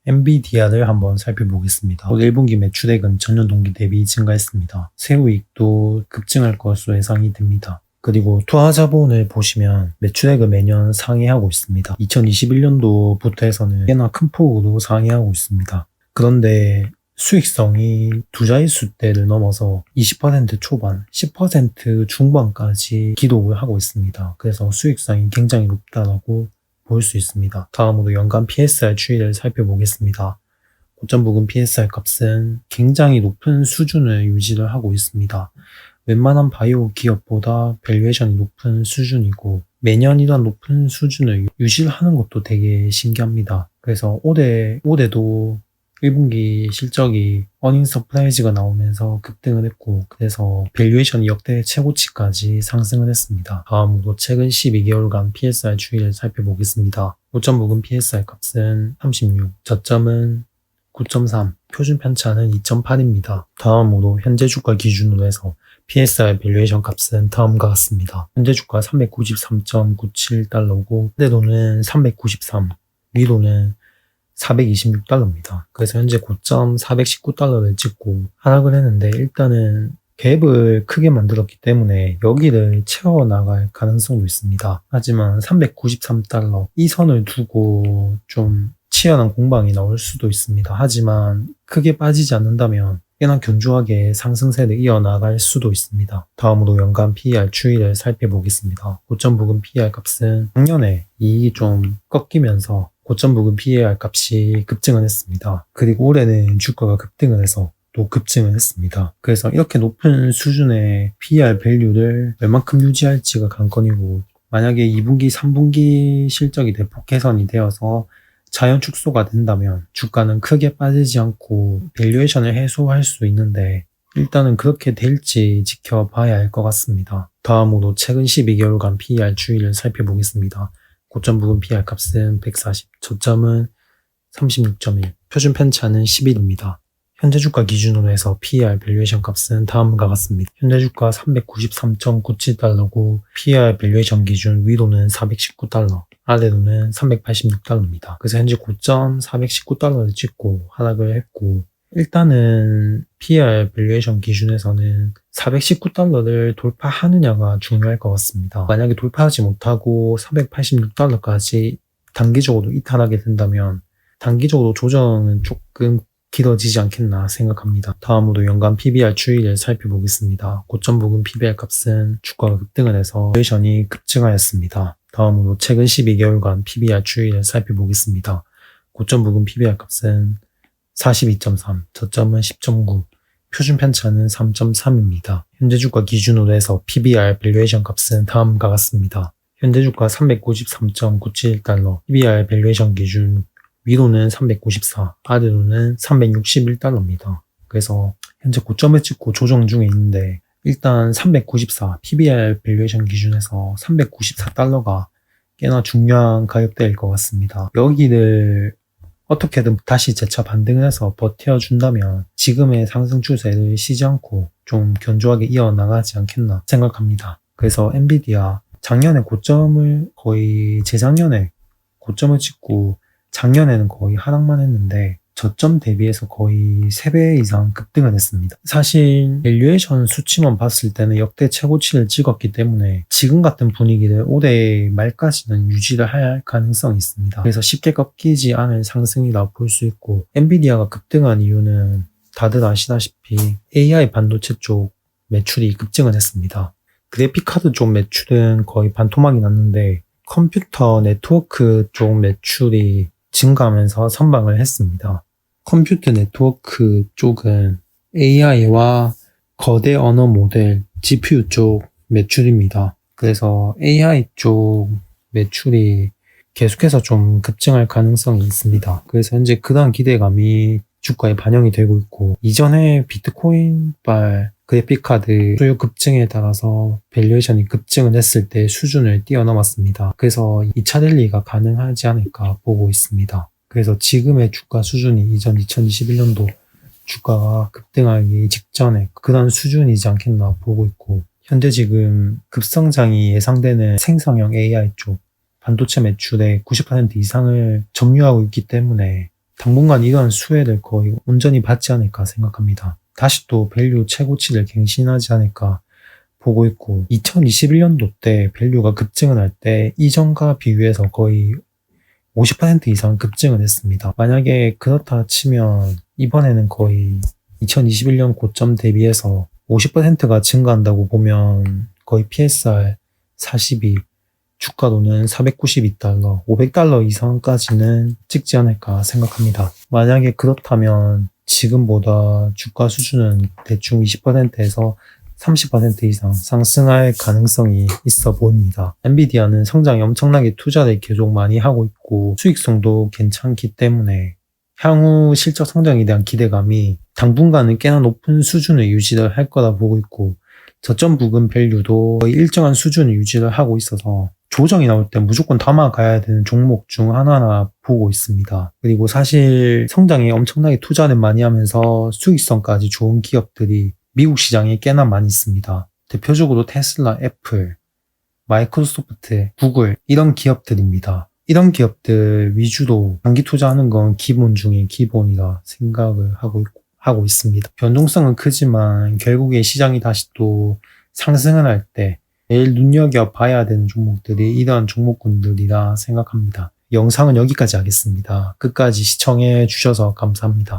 엔비디아를 한번 살펴보겠습니다. 올 1분기 매출액은 전년 동기 대비 증가했습니다. 세후이익도 급증할 것으로 예상이 됩니다. 그리고 투하자본을 보시면 매출액을 매년 상회하고 있습니다. 2021년도부터 해서는 꽤나 큰 폭으로 상회하고 있습니다. 그런데 수익성이 두 자릿수대를 넘어서 20% 초반, 10% 중반까지 기록을 하고 있습니다. 그래서 수익성이 굉장히 높다라고 볼 수 있습니다. 다음으로 연간 PSR 추이를 살펴보겠습니다. 고점 부근 PSR 값은 굉장히 높은 수준을 유지를 하고 있습니다. 웬만한 바이오 기업보다 밸류에이션이 높은 수준이고 매년 이런 높은 수준을 유지를 하는 것도 되게 신기합니다. 그래서 올해도 1분기 실적이 어닝 서프라이즈가 나오면서 급등을 했고 그래서 밸류에이션이 역대 최고치까지 상승을 했습니다. 다음으로 최근 12개월간 PSR 추이를 살펴보겠습니다. 고점 부근 PSR 값은 36, 저점은 9.3, 표준 편차는 2.8입니다. 다음으로 현재 주가 기준으로 해서 PSR 밸류에이션 값은 다음과 같습니다. 현재 주가 393.97달러고 아래로는 393, 위로는 426달러입니다. 그래서 현재 고점 419달러를 찍고 하락을 했는데 일단은 갭을 크게 만들었기 때문에 여기를 채워나갈 가능성도 있습니다. 하지만 393달러 이 선을 두고 좀 치열한 공방이 나올 수도 있습니다. 하지만 크게 빠지지 않는다면 꽤나 견조하게 상승세를 이어나갈 수도 있습니다. 다음으로 연간 PER 추이를 살펴보겠습니다. 고점 부근 PER 값은 작년에 이익이 좀 꺾이면서 고점 부근 PER 값이 급증을 했습니다. 그리고 올해는 주가가 급등을 해서 또 급증을 했습니다. 그래서 이렇게 높은 수준의 PER 밸류를 얼만큼 유지할지가 관건이고 만약에 2분기, 3분기 실적이 대폭 개선이 되어서 자연 축소가 된다면 주가는 크게 빠지지 않고 밸류에이션을 해소할 수 있는데 일단은 그렇게 될지 지켜봐야 할 것 같습니다. 다음으로 최근 12개월간 PER 추이를 살펴보겠습니다. 고점 부근 PER 값은 140, 저점은 36.1, 표준 편차는 11입니다. 현재 주가 기준으로 해서 PER 밸류에이션 값은 다음과 같습니다. 현재 주가 393.97달러고 PER 밸류에이션 기준 위로는 419달러, 아래로는 386달러입니다. 그래서 현재 고점 419달러를 찍고 하락을 했고 일단은 PER 밸류에이션 기준에서는 419달러를 돌파하느냐가 중요할 것 같습니다. 만약에 돌파하지 못하고 486달러까지 단기적으로 이탈하게 된다면 단기적으로 조정은 조금 길어지지 않겠나 생각합니다. 다음으로 연간 PBR 추이를 살펴보겠습니다. 고점 부근 PBR 값은 주가가 급등을 해서 밸류에이션이 급증하였습니다. 다음으로 최근 12개월간 PBR 추이를 살펴보겠습니다. 고점 부근 PBR 값은 42.3, 저점은 10.9, 표준 편차는 3.3입니다. 현재 주가 기준으로 해서 PBR 밸류에이션 값은 다음과 같습니다. 현재 주가 393.97달러, PBR 밸류에이션 기준 위로는 394, 아래로는 361달러입니다. 그래서 현재 고점을 찍고 조정 중에 있는데 일단 394, PBR 밸류에이션 기준에서 394달러가 꽤나 중요한 가격대일 것 같습니다. 여기를 어떻게든 다시 재차 반등을 해서 버텨준다면 지금의 상승 추세를 쉬지 않고 좀 견조하게 이어나가지 않겠나 생각합니다. 그래서 엔비디아 작년에 고점을 거의 재작년에 고점을 찍고 작년에는 거의 하락만 했는데 저점 대비해서 거의 3배 이상 급등을 했습니다. 사실 밸류에이션 수치만 봤을 때는 역대 최고치를 찍었기 때문에 지금 같은 분위기를 올해 말까지는 유지를 할 가능성이 있습니다. 그래서 쉽게 꺾이지 않을 상승이라고 볼 수 있고 엔비디아가 급등한 이유는 다들 아시다시피 AI 반도체 쪽 매출이 급증을 했습니다. 그래픽카드 쪽 매출은 거의 반토막이 났는데 컴퓨터 네트워크 쪽 매출이 증가하면서 선방을 했습니다. 컴퓨터 네트워크 쪽은 AI와 거대 언어 모델, GPU 쪽 매출입니다. 그래서 AI 쪽 매출이 계속해서 좀 급증할 가능성이 있습니다. 그래서 현재 그러한 기대감이 주가에 반영이 되고 있고 이전에 비트코인발 그래픽카드 수요 급증에 따라서 밸류에이션이 급증을 했을 때 수준을 뛰어넘었습니다. 그래서 2차 랠리가 가능하지 않을까 보고 있습니다. 그래서 지금의 주가 수준이 이전 2021년도 주가가 급등하기 직전에 그런 수준이지 않겠나 보고 있고 현재 지금 급성장이 예상되는 생성형 AI 쪽 반도체 매출의 90% 이상을 점유하고 있기 때문에 당분간 이러한 수혜를 거의 온전히 받지 않을까 생각합니다. 다시 또 밸류 최고치를 갱신하지 않을까 보고 있고 2021년도 때 밸류가 급증을 할 때 이전과 비교해서 거의 50% 이상 급증을 했습니다. 만약에 그렇다 치면 이번에는 거의 2021년 고점 대비해서 50%가 증가한다고 보면 거의 PSR 42, 주가로는 492달러, 500달러 이상까지는 찍지 않을까 생각합니다. 만약에 그렇다면 지금보다 주가 수준은 대충 20%에서 30% 이상 상승할 가능성이 있어 보입니다. 엔비디아는 성장에 엄청나게 투자를 계속 많이 하고 있고 수익성도 괜찮기 때문에 향후 실적 성장에 대한 기대감이 당분간은 꽤나 높은 수준을 유지를 할 거라 보고 있고 저점 부근 밸류도 거의 일정한 수준을 유지를 하고 있어서 조정이 나올 때 무조건 담아가야 되는 종목 중 하나나 보고 있습니다. 그리고 사실 성장에 엄청나게 투자를 많이 하면서 수익성까지 좋은 기업들이 미국 시장에 꽤나 많이 있습니다. 대표적으로 테슬라, 애플, 마이크로소프트, 구글 이런 기업들입니다. 이런 기업들 위주로 장기 투자하는 건 기본 중에 기본이라 생각을 하고 있습니다. 변동성은 크지만 결국에 시장이 다시 또 상승을 할 때 제일 눈여겨봐야 되는 종목들이 이러한 종목군들이라 생각합니다. 영상은 여기까지 하겠습니다. 끝까지 시청해 주셔서 감사합니다.